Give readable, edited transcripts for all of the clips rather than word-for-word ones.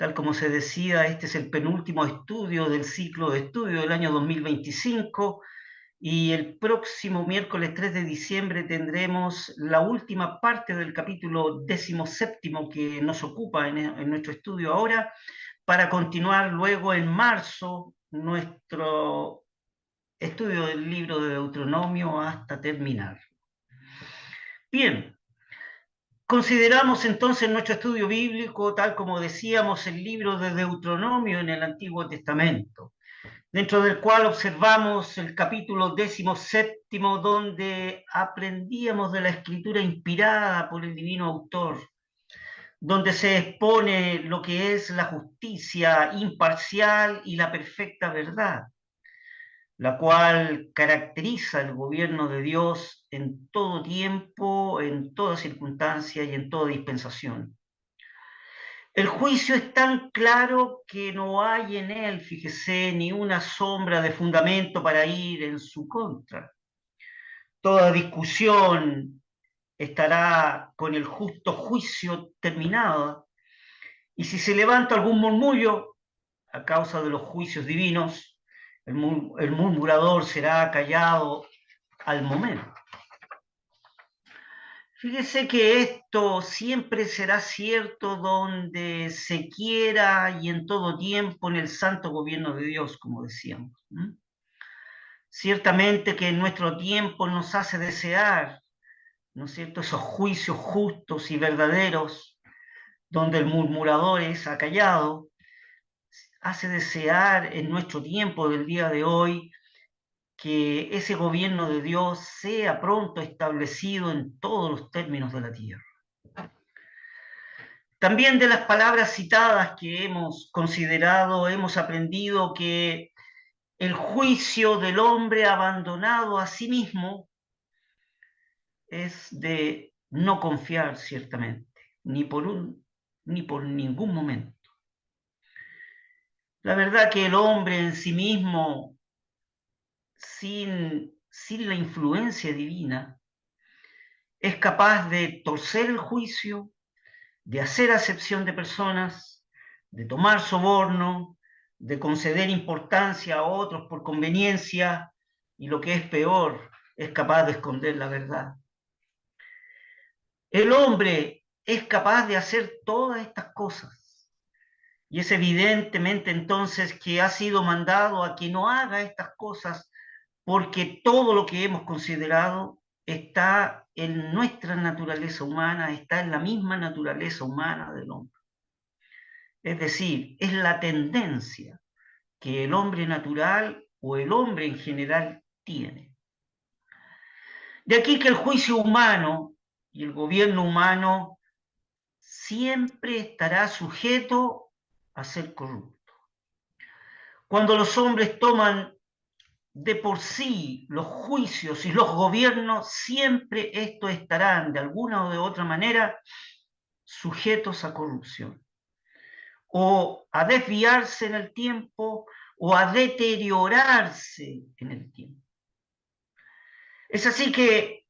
Tal como se decía, este es el penúltimo estudio del ciclo de estudio del año 2025 y el próximo miércoles 3 de diciembre tendremos la última parte del capítulo 17 que nos ocupa en nuestro estudio ahora, para continuar luego en marzo nuestro estudio del libro de Deuteronomio hasta terminar. Bien, consideramos entonces nuestro estudio bíblico, tal como decíamos, el libro de Deuteronomio en el Antiguo Testamento, dentro del cual observamos el capítulo 17, donde aprendíamos de la escritura inspirada por el divino autor, donde se expone lo que es la justicia imparcial y la perfecta verdad, la cual caracteriza el gobierno de Dios en todo tiempo, en toda circunstancia y en toda dispensación. El juicio es tan claro que no hay en él, fíjese, ni una sombra de fundamento para ir en su contra. Toda discusión estará con el justo juicio terminada, y si se levanta algún murmullo a causa de los juicios divinos, el murmurador será callado al momento. Fíjese que esto siempre será cierto donde se quiera y en todo tiempo en el santo gobierno de Dios, como decíamos. Ciertamente que en nuestro tiempo nos hace desear, ¿no es cierto?, esos juicios justos y verdaderos, donde el murmurador es acallado. Hace desear en nuestro tiempo del día de hoy que ese gobierno de Dios sea pronto establecido en todos los términos de la tierra. También de las palabras citadas que hemos considerado, hemos aprendido que el juicio del hombre abandonado a sí mismo es de no confiar ciertamente, ni por ningún momento. La verdad que el hombre en sí mismo, sin la influencia divina, es capaz de torcer el juicio, de hacer acepción de personas, de tomar soborno, de conceder importancia a otros por conveniencia, y lo que es peor, es capaz de esconder la verdad. El hombre es capaz de hacer todas estas cosas, y es evidentemente entonces que ha sido mandado a que no haga estas cosas, porque todo lo que hemos considerado está en nuestra naturaleza humana, está en la misma naturaleza humana del hombre. Es decir, es la tendencia que el hombre natural o el hombre en general tiene. De aquí que el juicio humano y el gobierno humano siempre estará sujeto a ser corrupto. Cuando los hombres toman de por sí los juicios y los gobiernos, siempre estos estarán de alguna o de otra manera sujetos a corrupción, o a desviarse en el tiempo, o a deteriorarse en el tiempo. Es así que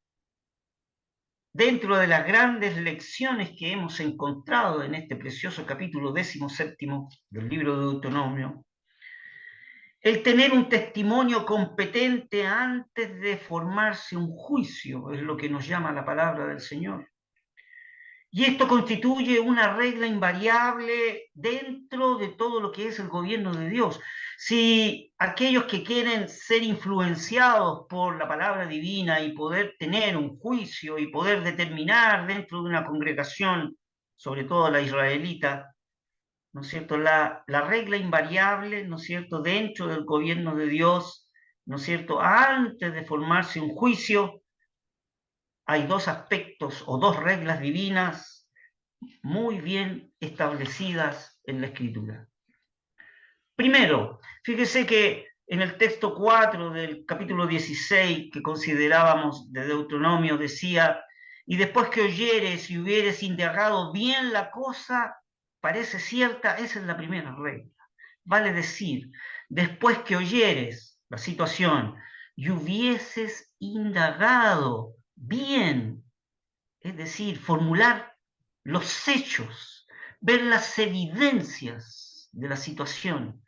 dentro de las grandes lecciones que hemos encontrado en este precioso capítulo 17 del libro de Deuteronomio, el tener un testimonio competente antes de formarse un juicio es lo que nos llama la palabra del Señor. Y esto constituye una regla invariable dentro de todo lo que es el gobierno de Dios. Si aquellos que quieren ser influenciados por la palabra divina y poder tener un juicio y poder determinar dentro de una congregación, sobre todo la israelita, ¿no es cierto?, la regla invariable, ¿no es cierto?, dentro del gobierno de Dios, ¿no es cierto?, antes de formarse un juicio, hay dos aspectos o dos reglas divinas muy bien establecidas en la Escritura. Primero, fíjese que en el texto 4 del capítulo 16 que considerábamos de Deuteronomio decía: y después que oyeres y hubieres indagado bien la cosa, parece cierta. Esa es la primera regla. Vale decir, después que oyeres la situación y hubieses indagado bien, es decir, formular los hechos, ver las evidencias de la situación.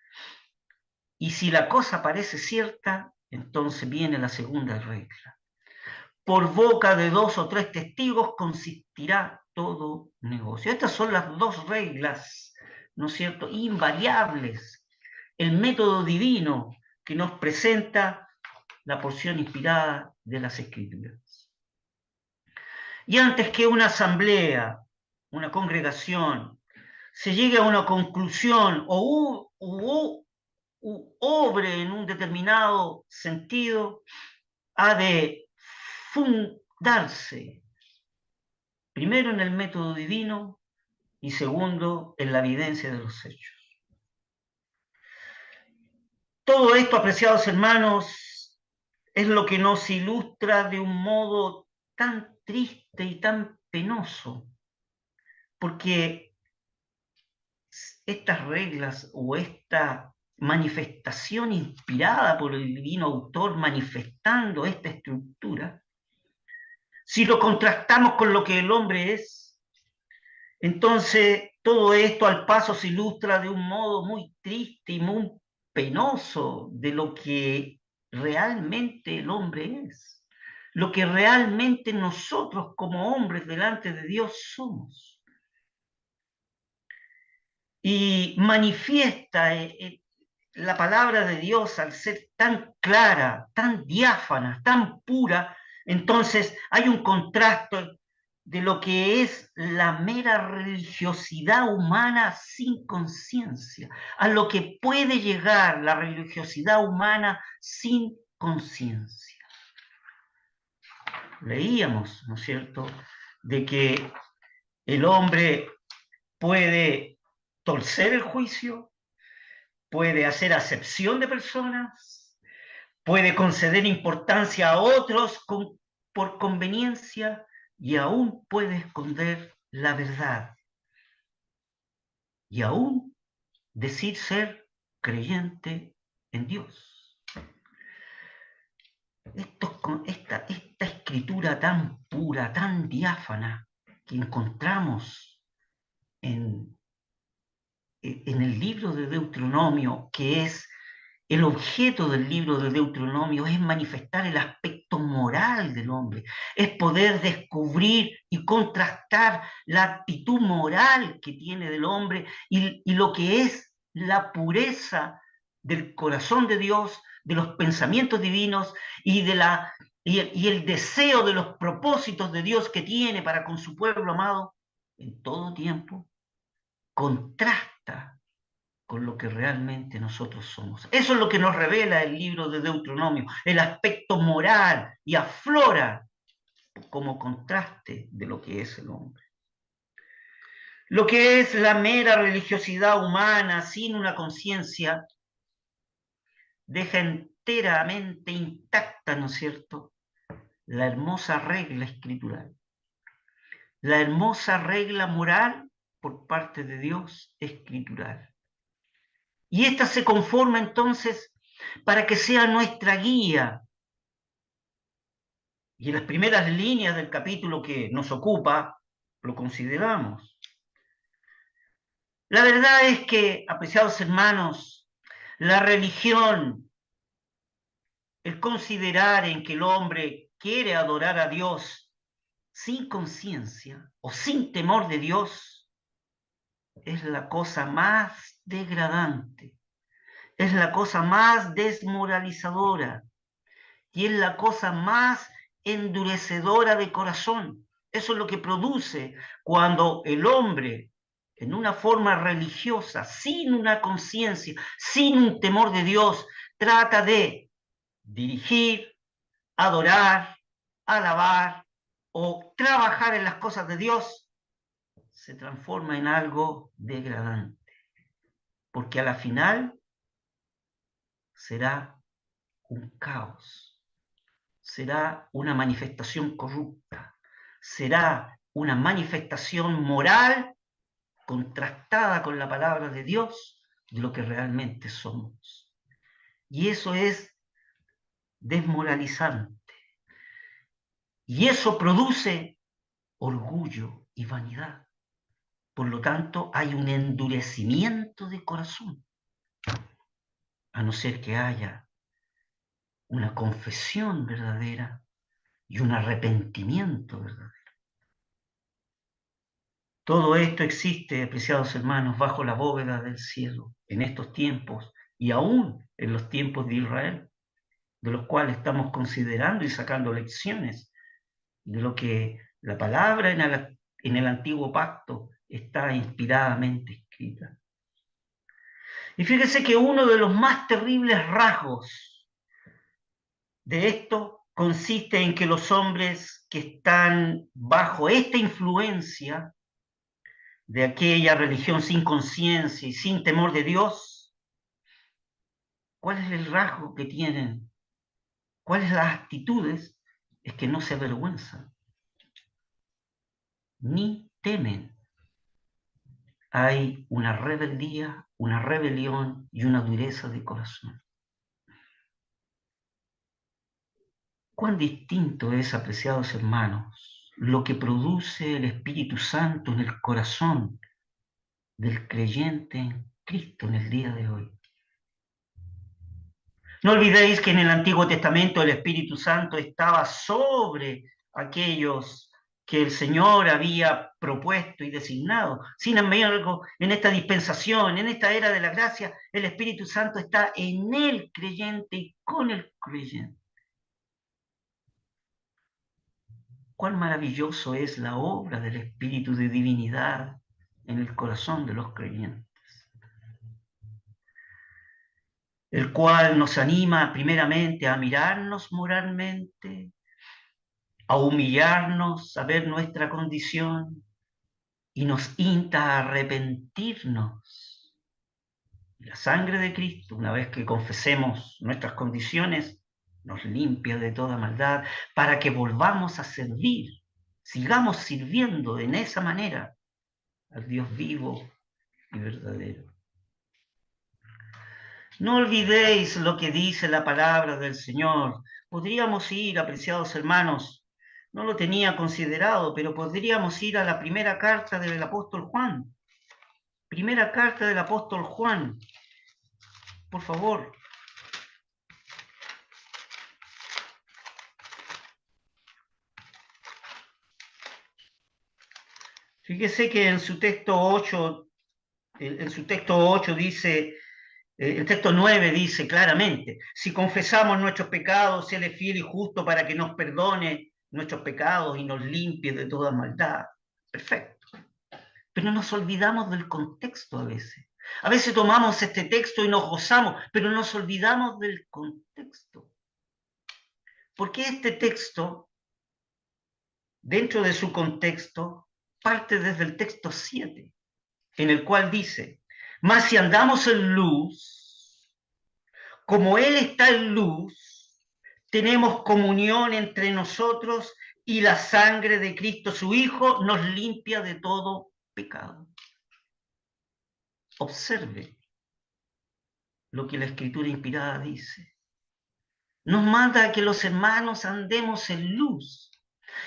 Y si la cosa parece cierta, entonces viene la segunda regla. Por boca de 2 o 3 testigos consistirá todo negocio. Estas son las 2 reglas, ¿no es cierto?, invariables. El método divino que nos presenta la porción inspirada de las Escrituras. Y antes que una asamblea, una congregación, se llegue a una conclusión o obre en un determinado sentido, ha de fundarse primero en el método divino y segundo en la evidencia de los hechos. Todo esto, apreciados hermanos, es lo que nos ilustra de un modo tan triste y tan penoso, porque estas reglas o esta manifestación inspirada por el divino autor manifestando esta estructura, si lo contrastamos con lo que el hombre es, entonces todo esto al paso se ilustra de un modo muy triste y muy penoso de lo que realmente el hombre es, lo que realmente nosotros como hombres delante de Dios somos. Y manifiesta la palabra de Dios al ser tan clara, tan diáfana, tan pura, entonces hay un contraste de lo que es la mera religiosidad humana sin conciencia, a lo que puede llegar la religiosidad humana sin conciencia. Leíamos, ¿no es cierto?, de que el hombre puede torcer el juicio, puede hacer acepción de personas, puede conceder importancia a otros por conveniencia y aún puede esconder la verdad. Y aún decir ser creyente en Dios. Esta escritura tan pura, tan diáfana que encontramos en el libro de Deuteronomio, que es el objeto del libro de Deuteronomio, es manifestar el aspecto moral del hombre, es poder descubrir y contrastar la actitud moral que tiene del hombre y lo que es la pureza del corazón de Dios, de los pensamientos divinos y el deseo de los propósitos de Dios que tiene para con su pueblo amado en todo tiempo, contrasta con lo que realmente nosotros somos. Eso es lo que nos revela el libro de Deuteronomio, el aspecto moral, y aflora como contraste de lo que es el hombre. Lo que es la mera religiosidad humana sin una conciencia deja enteramente intacta, ¿no es cierto?, la hermosa regla escritural, la hermosa regla moral por parte de Dios escritural. Y esta se conforma entonces para que sea nuestra guía. Y en las primeras líneas del capítulo que nos ocupa, lo consideramos. La verdad es que, apreciados hermanos, la religión, el considerar en que el hombre quiere adorar a Dios sin conciencia o sin temor de Dios, es la cosa más degradante, es la cosa más desmoralizadora y es la cosa más endurecedora de corazón. Eso es lo que produce cuando el hombre, en una forma religiosa, sin una conciencia, sin un temor de Dios, trata de dirigir, adorar, alabar o trabajar en las cosas de Dios, se transforma en algo degradante. Porque a la final será un caos, será una manifestación corrupta, será una manifestación moral contrastada con la palabra de Dios de lo que realmente somos. Y eso es desmoralizante. Y eso produce orgullo y vanidad. Por lo tanto, hay un endurecimiento de corazón, a no ser que haya una confesión verdadera y un arrepentimiento verdadero. Todo esto existe, apreciados hermanos, bajo la bóveda del cielo, en estos tiempos y aún en los tiempos de Israel, de los cuales estamos considerando y sacando lecciones de lo que la palabra en el antiguo pacto está inspiradamente escrita. Y fíjese que uno de los más terribles rasgos de esto consiste en que los hombres que están bajo esta influencia de aquella religión sin conciencia y sin temor de Dios, ¿cuál es el rasgo que tienen? ¿Cuáles las actitudes? Es que no se avergüenzan, ni temen. Hay una rebeldía, una rebelión y una dureza de corazón. Cuán distinto es, apreciados hermanos, lo que produce el Espíritu Santo en el corazón del creyente en Cristo en el día de hoy. No olvidéis que en el Antiguo Testamento el Espíritu Santo estaba sobre aquellos que el Señor había propuesto y designado. Sin embargo, en esta dispensación, en esta era de la gracia, el Espíritu Santo está en el creyente y con el creyente. Cuán maravilloso es la obra del Espíritu de divinidad en el corazón de los creyentes, el cual nos anima primeramente a mirarnos moralmente, a humillarnos, a ver nuestra condición y nos insta a arrepentirnos. La sangre de Cristo, una vez que confesemos nuestras condiciones, nos limpia de toda maldad para que volvamos a servir, sigamos sirviendo en esa manera al Dios vivo y verdadero. No olvidéis lo que dice la palabra del Señor. Podríamos ir, apreciados hermanos, no lo tenía considerado, pero podríamos ir a la primera carta del apóstol Juan. Primera carta del apóstol Juan, por favor. Fíjese que en su texto 8, dice, el texto 9 dice claramente, si confesamos nuestros pecados, Él es fiel y justo para que nos perdone nuestros pecados y nos limpie de toda maldad. Perfecto. Pero nos olvidamos del contexto a veces. A veces tomamos este texto y nos gozamos, pero nos olvidamos del contexto. Porque este texto, dentro de su contexto, parte desde el texto 7, en el cual dice, mas si andamos en luz, como Él está en luz, tenemos comunión entre nosotros y la sangre de Cristo, su Hijo, nos limpia de todo pecado. Observe lo que la Escritura inspirada dice. Nos manda a que los hermanos andemos en luz.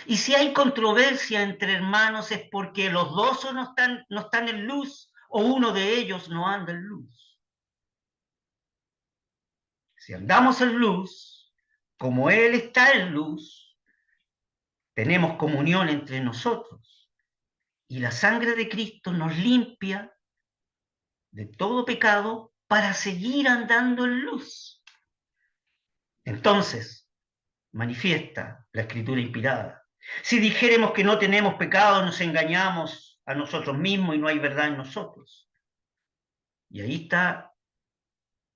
Y si hay controversia entre hermanos es porque los dos no están en luz o uno de ellos no anda en luz. Si andamos en luz, como Él está en luz, tenemos comunión entre nosotros. Y la sangre de Cristo nos limpia de todo pecado para seguir andando en luz. Entonces, manifiesta la Escritura inspirada. Si dijéremos que no tenemos pecado, nos engañamos a nosotros mismos y no hay verdad en nosotros. Y ahí está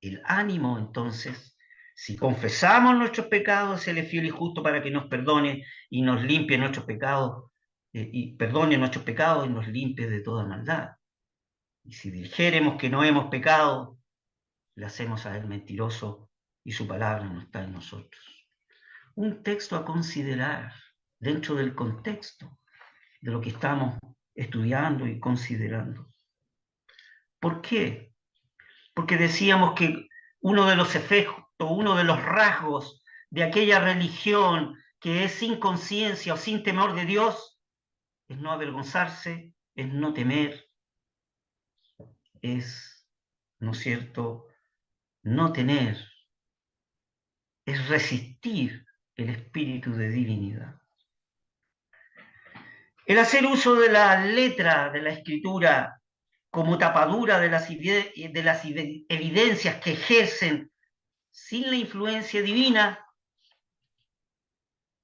el ánimo, entonces. Si confesamos nuestros pecados, Él es fiel y justo para que nos perdone y nos limpie nuestros pecados, y perdone nuestros pecados y nos limpie de toda maldad. Y si dijéremos que no hemos pecado, le hacemos a Él mentiroso y su palabra no está en nosotros. Un texto a considerar dentro del contexto de lo que estamos estudiando y considerando. ¿Por qué? Porque decíamos que uno de los efectos, uno de los rasgos de aquella religión que es sin conciencia o sin temor de Dios, es no avergonzarse, es no temer, es, ¿no es cierto?, no tener, es resistir el espíritu de divinidad. El hacer uso de la letra de la escritura como tapadura de las evidencias que ejercen sin la influencia divina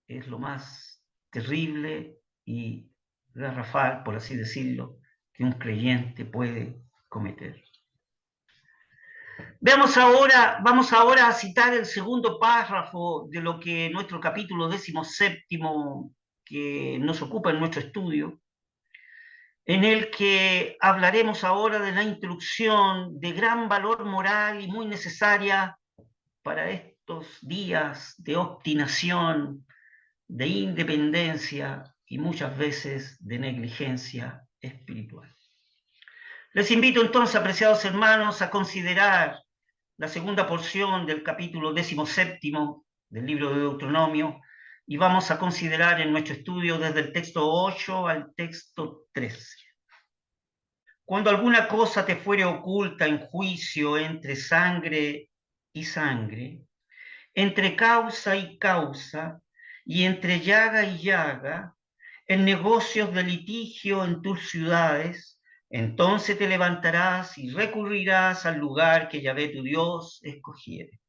es lo más terrible y garrafal, por así decirlo, que un creyente puede cometer. Vamos ahora a citar el segundo párrafo de lo que nuestro capítulo 17 que nos ocupa en nuestro estudio, en el que hablaremos ahora de la instrucción de gran valor moral y muy necesaria para estos días de obstinación, de independencia y muchas veces de negligencia espiritual. Les invito entonces, apreciados hermanos, a considerar la segunda porción del capítulo 17 del libro de Deuteronomio, y vamos a considerar en nuestro estudio desde el texto 8 al texto 13. Cuando alguna cosa te fuere oculta en juicio entre sangre y sangre, entre causa y causa, y entre llaga y llaga, en negocios de litigio en tus ciudades, entonces te levantarás y recurrirás al lugar que Yahvé tu Dios escogiere.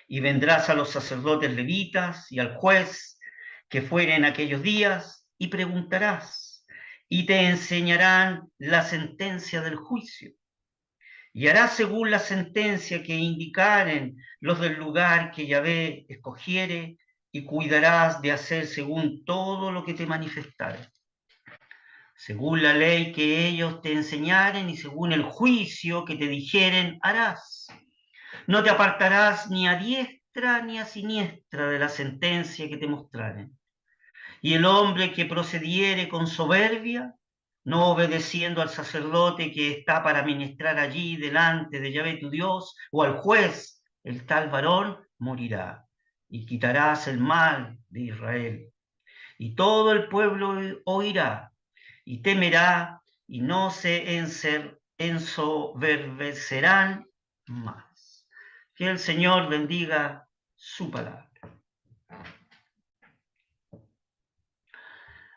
Y vendrás a los sacerdotes levitas y al juez que fuere en aquellos días, y preguntarás, y te enseñarán la sentencia del juicio. Y harás según la sentencia que indicaren los del lugar que Yahvé escogiere, y cuidarás de hacer según todo lo que te manifestare. Según la ley que ellos te enseñaren y según el juicio que te dijeren, harás. No te apartarás ni a diestra ni a siniestra de la sentencia que te mostraren. Y el hombre que procediere con soberbia, no obedeciendo al sacerdote que está para ministrar allí delante de Yahvé tu Dios, o al juez, el tal varón morirá, y quitarás el mal de Israel. Y todo el pueblo oirá, y temerá, y no se ensoberbecerán más. Que el Señor bendiga su palabra.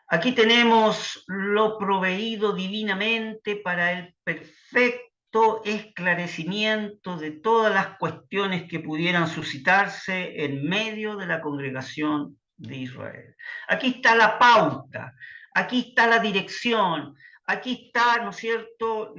Aquí tenemos lo proveído divinamente para el perfecto esclarecimiento de todas las cuestiones que pudieran suscitarse en medio de la congregación de Israel. Aquí está la pauta, aquí está la dirección, aquí está, ¿no es cierto?,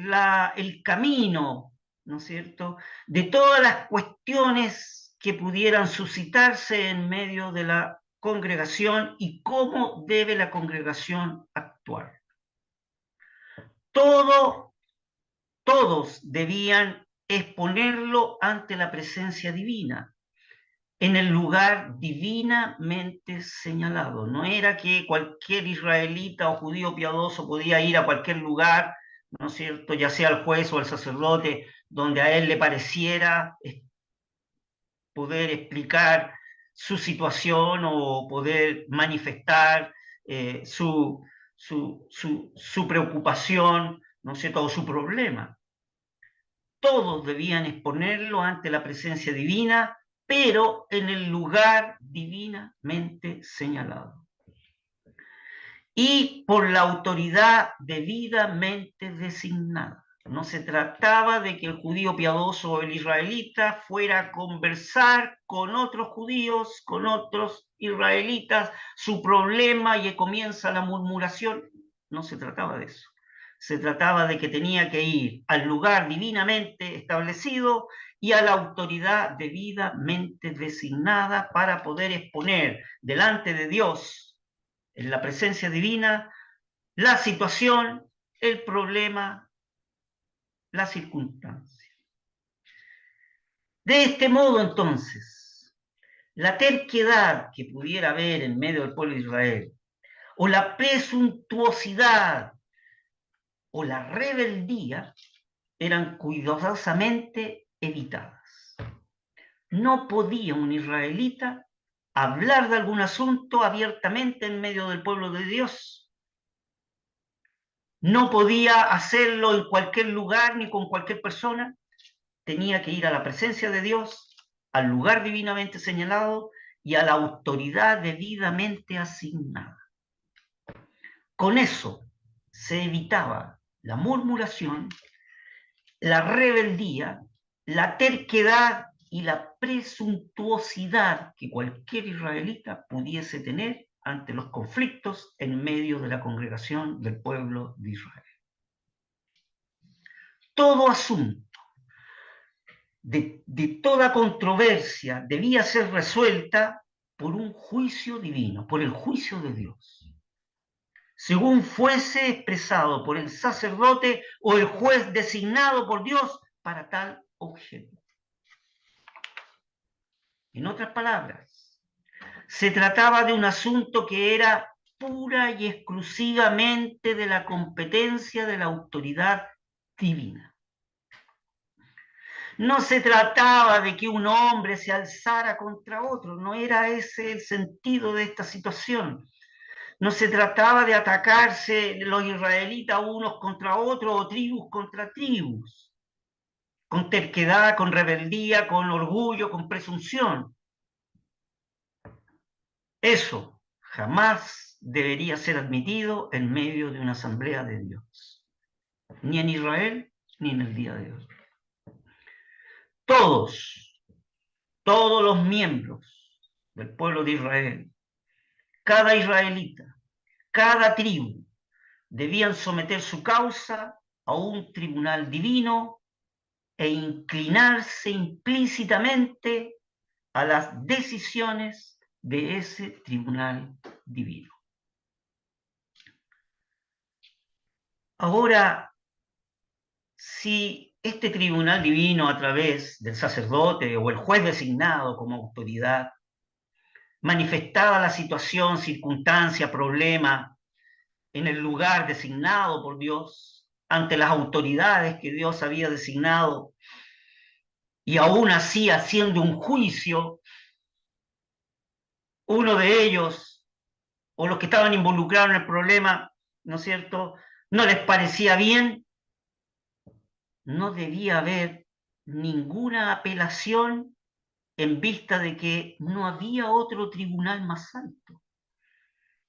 el camino, ¿no es cierto?, de todas las cuestiones que pudieran suscitarse en medio de la congregación y cómo debe la congregación actuar. Todos debían exponerlo ante la presencia divina, en el lugar divinamente señalado. No era que cualquier israelita o judío piadoso podía ir a cualquier lugar, ¿no es cierto?, ya sea al juez o al sacerdote, donde a él le pareciera poder explicar su situación o poder manifestar su preocupación, ¿no es cierto?, o su problema. Todos debían exponerlo ante la presencia divina, pero en el lugar divinamente señalado. Y por la autoridad debidamente designada. No se trataba de que el judío piadoso o el israelita fuera a conversar con otros judíos, con otros israelitas, su problema y comienza la murmuración. No se trataba de eso. Se trataba de que tenía que ir al lugar divinamente establecido y a la autoridad debidamente designada para poder exponer delante de Dios, en la presencia divina, la situación, el problema, la circunstancia. De este modo, entonces, la terquedad que pudiera haber en medio del pueblo de Israel, o la presuntuosidad, o la rebeldía, eran cuidadosamente evitadas. No podía un israelita hablar de algún asunto abiertamente en medio del pueblo de Dios. No podía hacerlo en cualquier lugar ni con cualquier persona. Tenía que ir a la presencia de Dios, al lugar divinamente señalado y a la autoridad debidamente asignada. Con eso se evitaba la murmuración, la rebeldía, la terquedad y la presuntuosidad que cualquier israelita pudiese tener ante los conflictos en medio de la congregación del pueblo de Israel. Todo asunto de toda controversia debía ser resuelta por un juicio divino, por el juicio de Dios, según fuese expresado por el sacerdote o el juez designado por Dios para tal objeto. En otras palabras, se trataba de un asunto que era pura y exclusivamente de la competencia de la autoridad divina. No se trataba de que un hombre se alzara contra otro, no era ese el sentido de esta situación. No se trataba de atacarse los israelitas unos contra otros o tribus contra tribus, con terquedad, con rebeldía, con orgullo, con presunción. Eso jamás debería ser admitido en medio de una asamblea de Dios, ni en Israel ni en el día de hoy. Todos los miembros del pueblo de Israel, cada israelita, cada tribu, debían someter su causa a un tribunal divino e inclinarse implícitamente a las decisiones de ese tribunal divino. Ahora, si este tribunal divino, a través del sacerdote o el juez designado como autoridad, manifestaba la situación, circunstancia, problema en el lugar designado por Dios, ante las autoridades que Dios había designado, y aún así haciendo un juicio, uno de ellos, o los que estaban involucrados en el problema, ¿no es cierto?, no les parecía bien, no debía haber ninguna apelación en vista de que no había otro tribunal más alto.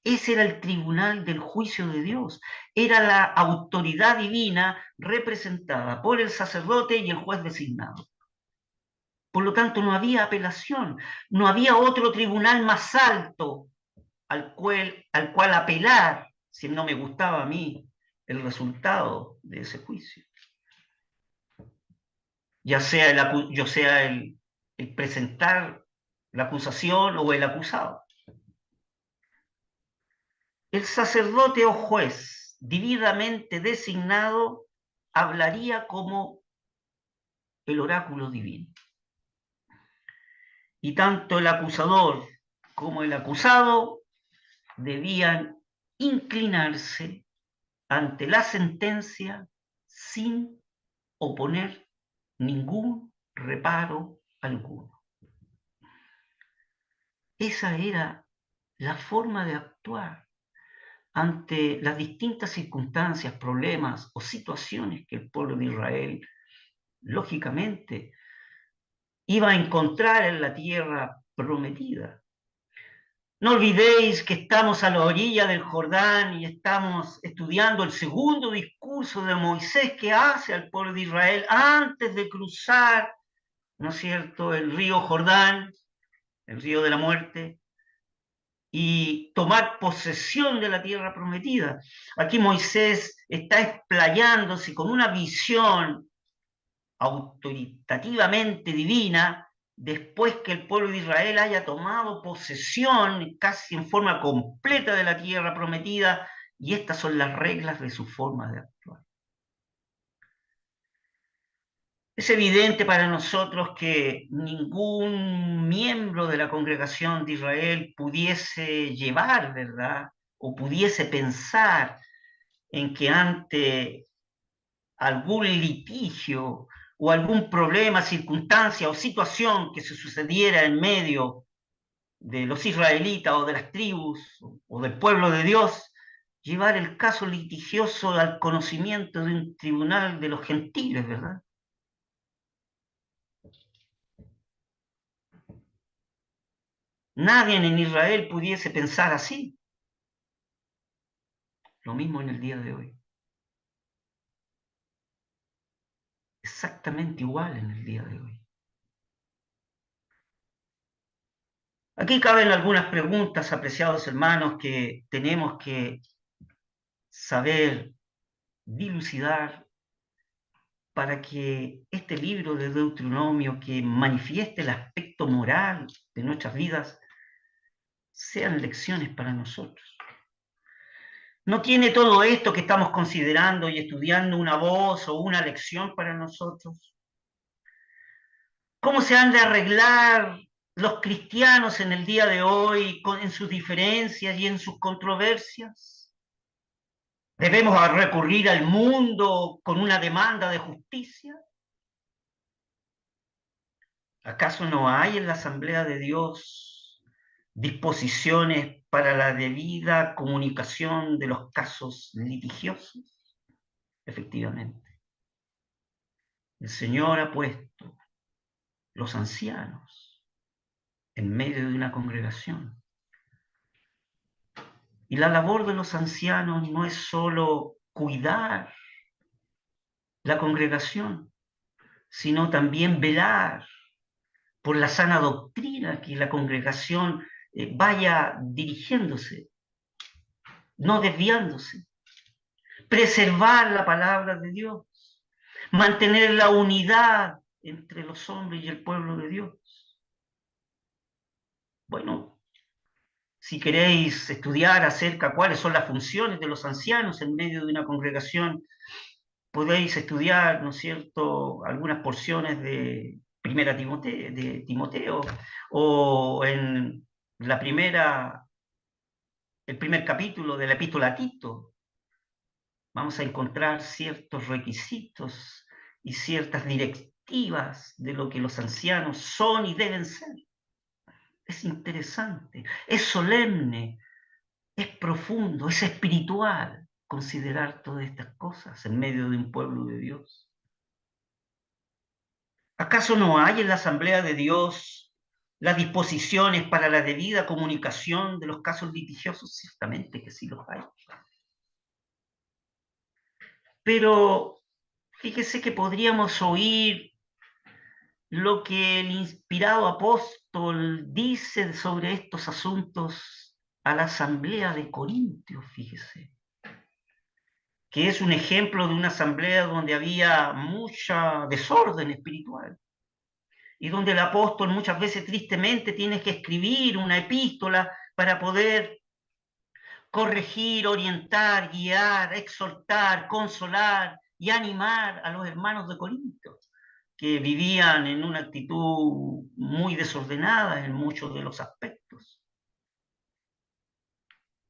Ese era el tribunal del juicio de Dios. Era la autoridad divina representada por el sacerdote y el juez designado. Por lo tanto, no había apelación, no había otro tribunal más alto al cual apelar si no me gustaba a mí el resultado de ese juicio. Ya sea el presentar la acusación o el acusado. El sacerdote o juez debidamente designado hablaría como el oráculo divino. Y tanto el acusador como el acusado debían inclinarse ante la sentencia sin oponer ningún reparo alguno. Esa era la forma de actuar ante las distintas circunstancias, problemas o situaciones que el pueblo de Israel, lógicamente, iba a encontrar en la tierra prometida. No olvidéis que estamos a la orilla del Jordán y estamos estudiando el segundo discurso de Moisés que hace al pueblo de Israel antes de cruzar, ¿no es cierto?, el río Jordán, el río de la muerte, y tomar posesión de la tierra prometida. Aquí Moisés está explayándose con una visión autoritativamente divina después que el pueblo de Israel haya tomado posesión casi en forma completa de la tierra prometida, y estas son las reglas de su forma de actuar. Es evidente para nosotros que ningún miembro de la congregación de Israel pudiese llevar, ¿verdad?, o pudiese pensar en que ante algún litigio o algún problema, circunstancia o situación que se sucediera en medio de los israelitas o de las tribus o del pueblo de Dios, llevar el caso litigioso al conocimiento de un tribunal de los gentiles, ¿verdad? Nadie en Israel pudiese pensar así. Lo mismo en el día de hoy. Exactamente igual en el día de hoy. Aquí caben algunas preguntas, apreciados hermanos, que tenemos que saber dilucidar para que este libro de Deuteronomio, que manifieste el aspecto moral de nuestras vidas, sean lecciones para nosotros. No tiene todo esto que estamos considerando y estudiando una voz o una lección para nosotros. ¿Cómo se han de arreglar los cristianos en el día de hoy en sus diferencias y en sus controversias? ¿Debemos recurrir al mundo con una demanda de justicia? ¿Acaso no hay en la Asamblea de Dios disposiciones para la debida comunicación de los casos litigiosos? Efectivamente, el Señor ha puesto los ancianos en medio de una congregación. Y la labor de los ancianos no es solo cuidar la congregación, sino también velar por la sana doctrina que la congregación vaya dirigiéndose, no desviándose, preservar la palabra de Dios, mantener la unidad entre los hombres y el pueblo de Dios. Bueno, si queréis estudiar acerca de cuáles son las funciones de los ancianos en medio de una congregación, podéis estudiar, ¿no es cierto?, algunas porciones de Timoteo, o en el primer capítulo de la epístola a Tito. Vamos a encontrar ciertos requisitos y ciertas directivas de lo que los ancianos son y deben ser. Es interesante, es solemne, es profundo, es espiritual considerar todas estas cosas en medio de un pueblo de Dios. ¿Acaso no hay en la Asamblea de Dios las disposiciones para la debida comunicación de los casos litigiosos? Ciertamente que sí los hay. Pero fíjese que podríamos oír lo que el inspirado apóstol dice sobre estos asuntos a la Asamblea de Corintios, fíjese, que es un ejemplo de una asamblea donde había mucha desorden espiritual y donde el apóstol muchas veces tristemente tiene que escribir una epístola para poder corregir, orientar, guiar, exhortar, consolar y animar a los hermanos de Corinto, que vivían en una actitud muy desordenada en muchos de los aspectos.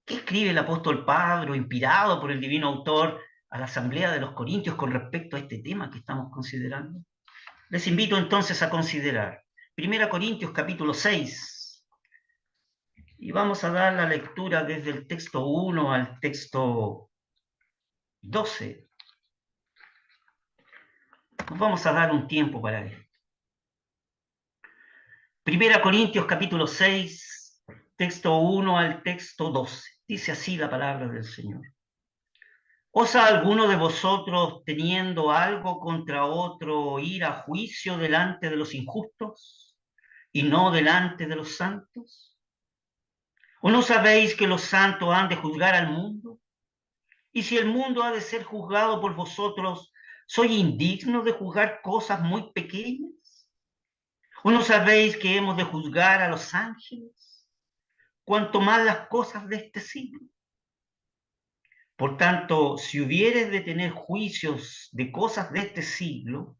¿Qué escribe el apóstol Pablo, inspirado por el divino autor, a la asamblea de los Corintios con respecto a este tema que estamos considerando? Les invito entonces a considerar 1 Corintios capítulo 6, y vamos a dar la lectura desde el texto 1 al texto 12. Nos vamos a dar un tiempo para esto. 1 Corintios capítulo 6, texto 1 al texto 12. Dice así la palabra del Señor. ¿Osa alguno de vosotros, teniendo algo contra otro, ir a juicio delante de los injustos y no delante de los santos? ¿O no sabéis que los santos han de juzgar al mundo? Y si el mundo ha de ser juzgado por vosotros, ¿soy indigno de juzgar cosas muy pequeñas? ¿O no sabéis que hemos de juzgar a los ángeles? Cuanto más las cosas de este siglo. Por tanto, si hubieres de tener juicios de cosas de este siglo,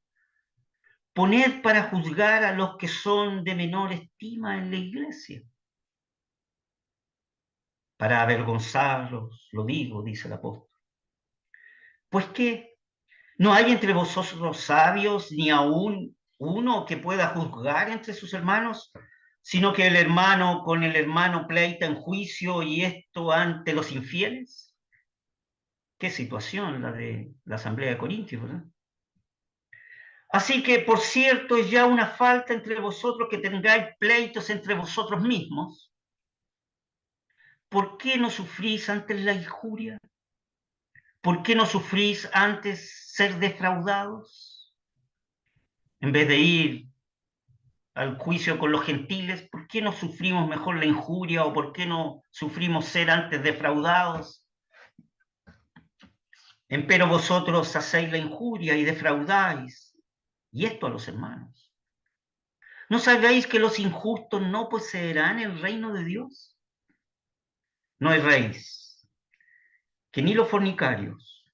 poned para juzgar a los que son de menor estima en la iglesia. Para avergonzarlos, lo digo, dice el apóstol. Pues qué, ¿no hay entre vosotros sabios ni aún uno que pueda juzgar entre sus hermanos? Sino que el hermano con el hermano pleita en juicio, y esto ante los infieles. Qué situación la de la Asamblea de Corintios, ¿verdad? Así que, por cierto, es ya una falta entre vosotros que tengáis pleitos entre vosotros mismos. ¿Por qué no sufrís antes la injuria? ¿Por qué no sufrís antes ser defraudados? En vez de ir al juicio con los gentiles, ¿por qué no sufrimos mejor la injuria o por qué no sufrimos ser antes defraudados? Empero vosotros hacéis la injuria y defraudáis, y esto a los hermanos. ¿No sabéis que los injustos no poseerán el reino de Dios? No erréis, que ni los fornicarios,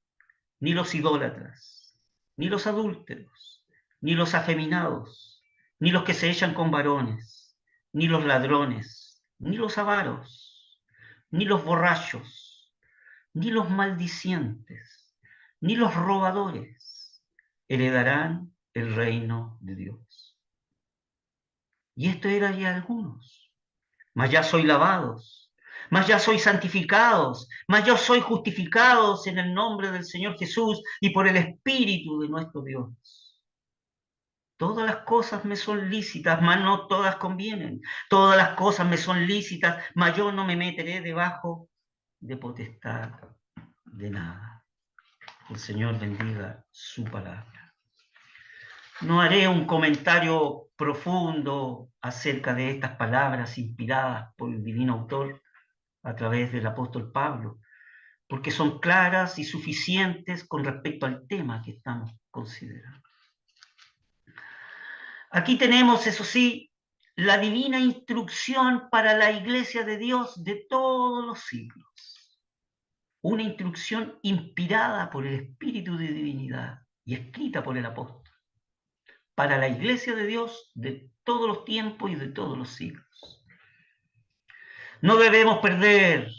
ni los idólatras, ni los adúlteros, ni los afeminados, ni los que se echan con varones, ni los ladrones, ni los avaros, ni los borrachos, ni los maldicientes, ni los robadores heredarán el reino de Dios. Y esto era ya algunos, mas ya soy lavados, mas ya soy santificados, mas yo soy justificados en el nombre del Señor Jesús y por el Espíritu de nuestro Dios. Todas las cosas me son lícitas, mas no todas convienen. Todas las cosas me son lícitas, mas yo no me meteré debajo de potestad de nada. El Señor bendiga su palabra. No haré un comentario profundo acerca de estas palabras inspiradas por el divino autor a través del apóstol Pablo, porque son claras y suficientes con respecto al tema que estamos considerando. Aquí tenemos, eso sí, la divina instrucción para la Iglesia de Dios de todos los siglos. Una instrucción inspirada por el Espíritu de divinidad y escrita por el apóstol para la Iglesia de Dios de todos los tiempos y de todos los siglos. No debemos perder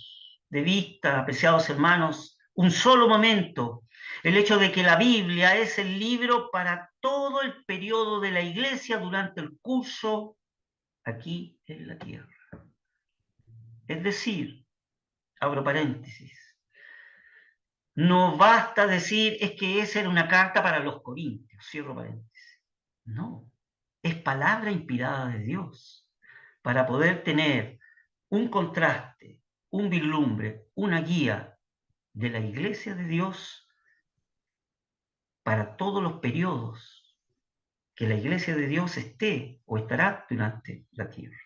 de vista, apreciados hermanos, un solo momento, el hecho de que la Biblia es el libro para todo el periodo de la Iglesia durante el curso aquí en la tierra. Es decir, abro paréntesis, no basta decir es que esa era una carta para los corintios, cierro paréntesis. No, es palabra inspirada de Dios para poder tener un contraste, un vislumbre, una guía de la Iglesia de Dios para todos los periodos que la Iglesia de Dios esté o estará durante la tierra.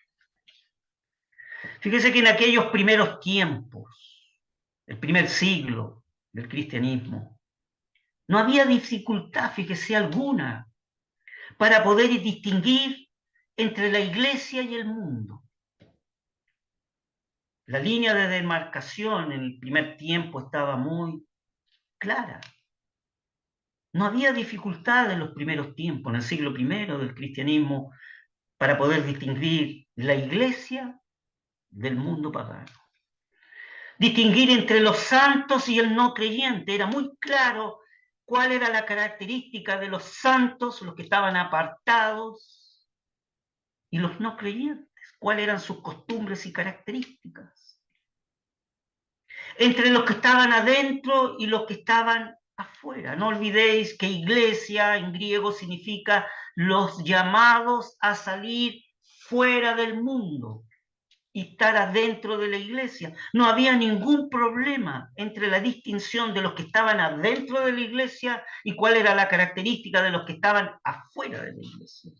Fíjese que en aquellos primeros tiempos, el primer siglo del cristianismo, no había dificultad, fíjese, alguna, para poder distinguir entre la Iglesia y el mundo. La línea de demarcación en el primer tiempo estaba muy clara. No había dificultad en los primeros tiempos, en el siglo I del cristianismo, para poder distinguir la Iglesia del mundo pagano. Distinguir entre los santos y el no creyente. Era muy claro cuál era la característica de los santos, los que estaban apartados, y los no creyentes, cuáles eran sus costumbres y características. Entre los que estaban adentro y los que estaban afuera. No olvidéis que iglesia en griego significa los llamados a salir fuera del mundo y estar adentro de la iglesia. No había ningún problema entre la distinción de los que estaban adentro de la iglesia y cuál era la característica de los que estaban afuera de la iglesia.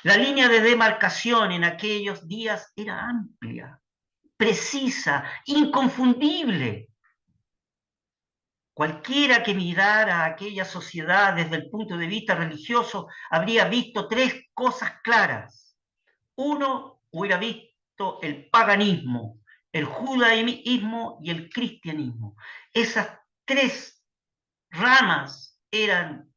La línea de demarcación en aquellos días era amplia, precisa, inconfundible. Cualquiera que mirara a aquella sociedad desde el punto de vista religioso habría visto tres cosas claras. Uno, hubiera visto el paganismo, el judaísmo y el cristianismo. Esas tres ramas eran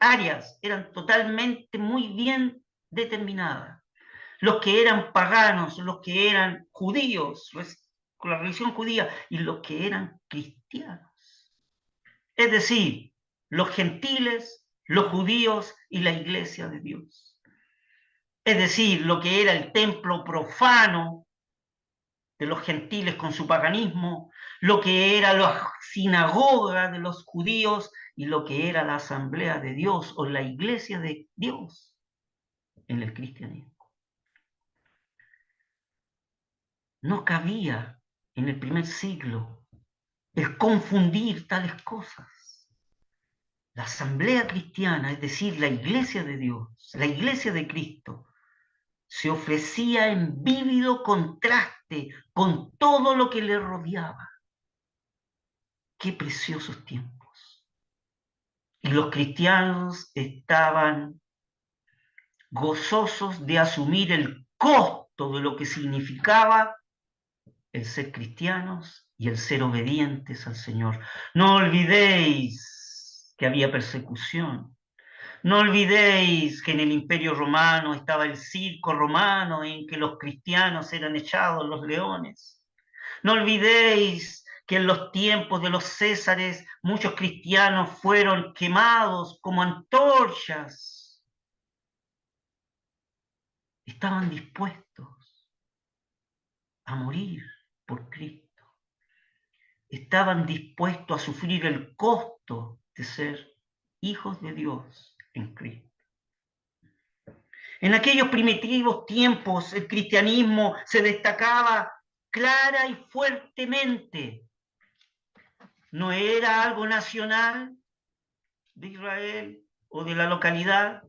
áreas, eran totalmente muy bien determinadas. Los que eran paganos, los que eran judíos, con la religión judía, y los que eran cristianos. Es decir, los gentiles, los judíos y la iglesia de Dios. Es decir, lo que era el templo profano de los gentiles con su paganismo, lo que era la sinagoga de los judíos y lo que era la asamblea de Dios o la iglesia de Dios en el cristianismo. No cabía en el primer siglo el confundir tales cosas. La asamblea cristiana, es decir, la iglesia de Dios, la iglesia de Cristo, se ofrecía en vívido contraste con todo lo que le rodeaba. Qué preciosos tiempos. Y los cristianos estaban gozosos de asumir el costo de lo que significaba el ser cristianos y el ser obedientes al Señor. No olvidéis que había persecución. No olvidéis que en el Imperio Romano estaba el circo romano en que los cristianos eran echados los leones. No olvidéis que en los tiempos de los Césares muchos cristianos fueron quemados como antorchas. Estaban dispuestos a morir por Cristo. Estaban dispuestos a sufrir el costo de ser hijos de Dios en Cristo. En aquellos primitivos tiempos el cristianismo se destacaba clara y fuertemente. No era algo nacional de Israel o de la localidad,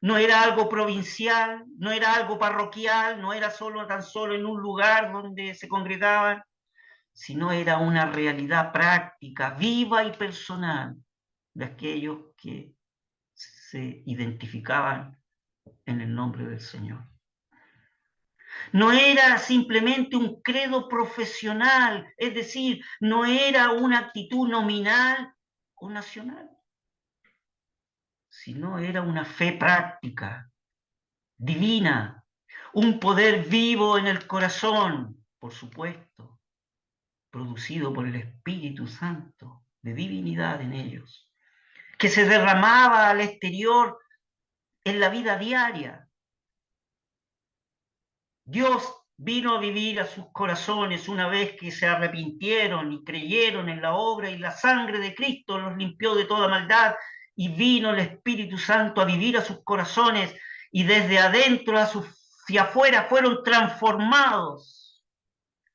no era algo provincial, no era algo parroquial, no era tan solo en un lugar donde se congregaban, sino era una realidad práctica, viva y personal de aquellos que se identificaban en el nombre del Señor. No era simplemente un credo profesional, es decir, no era una actitud nominal o nacional, sino era una fe práctica, divina, un poder vivo en el corazón, por supuesto, producido por el Espíritu Santo, de divinidad en ellos, que se derramaba al exterior en la vida diaria. Dios vino a vivir a sus corazones una vez que se arrepintieron y creyeron en la obra y la sangre de Cristo los limpió de toda maldad y vino el Espíritu Santo a vivir a sus corazones y desde adentro hacia afuera fueron transformados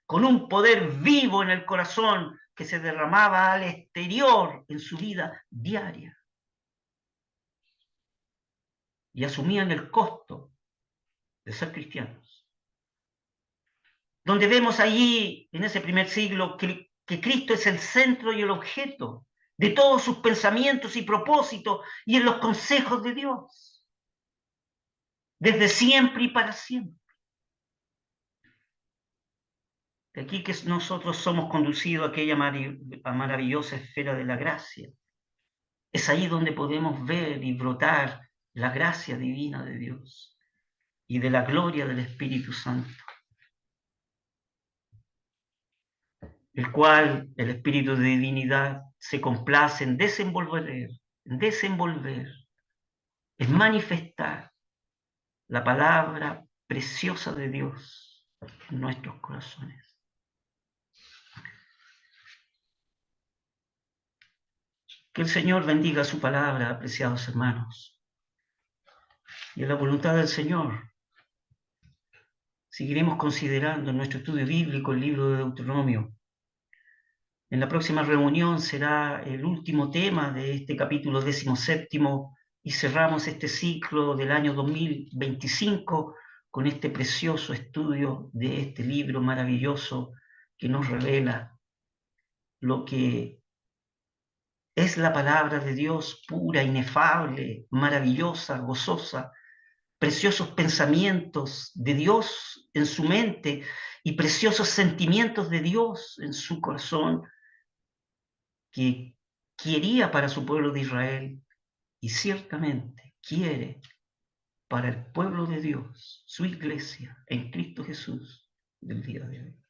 con un poder vivo en el corazón que se derramaba al exterior en su vida diaria. Y asumían el costo de ser cristianos. Donde vemos allí, en ese primer siglo, que Cristo es el centro y el objeto de todos sus pensamientos y propósitos y en los consejos de Dios, desde siempre y para siempre. De aquí que nosotros somos conducidos a aquella maravillosa esfera de la gracia. Es ahí donde podemos ver y brotar la gracia divina de Dios y de la gloria del Espíritu Santo, el cual el Espíritu de divinidad se complace en desenvolver, en manifestar la palabra preciosa de Dios en nuestros corazones. Que el Señor bendiga su palabra, apreciados hermanos. Y en la voluntad del Señor seguiremos considerando en nuestro estudio bíblico el libro de Deuteronomio. En la próxima reunión será el último tema de este capítulo 17 y cerramos este ciclo del año 2025 con este precioso estudio de este libro maravilloso que nos revela lo que es la palabra de Dios pura, inefable, maravillosa, gozosa, preciosos pensamientos de Dios en su mente y preciosos sentimientos de Dios en su corazón que quería para su pueblo de Israel y ciertamente quiere para el pueblo de Dios, su iglesia en Cristo Jesús del día de hoy.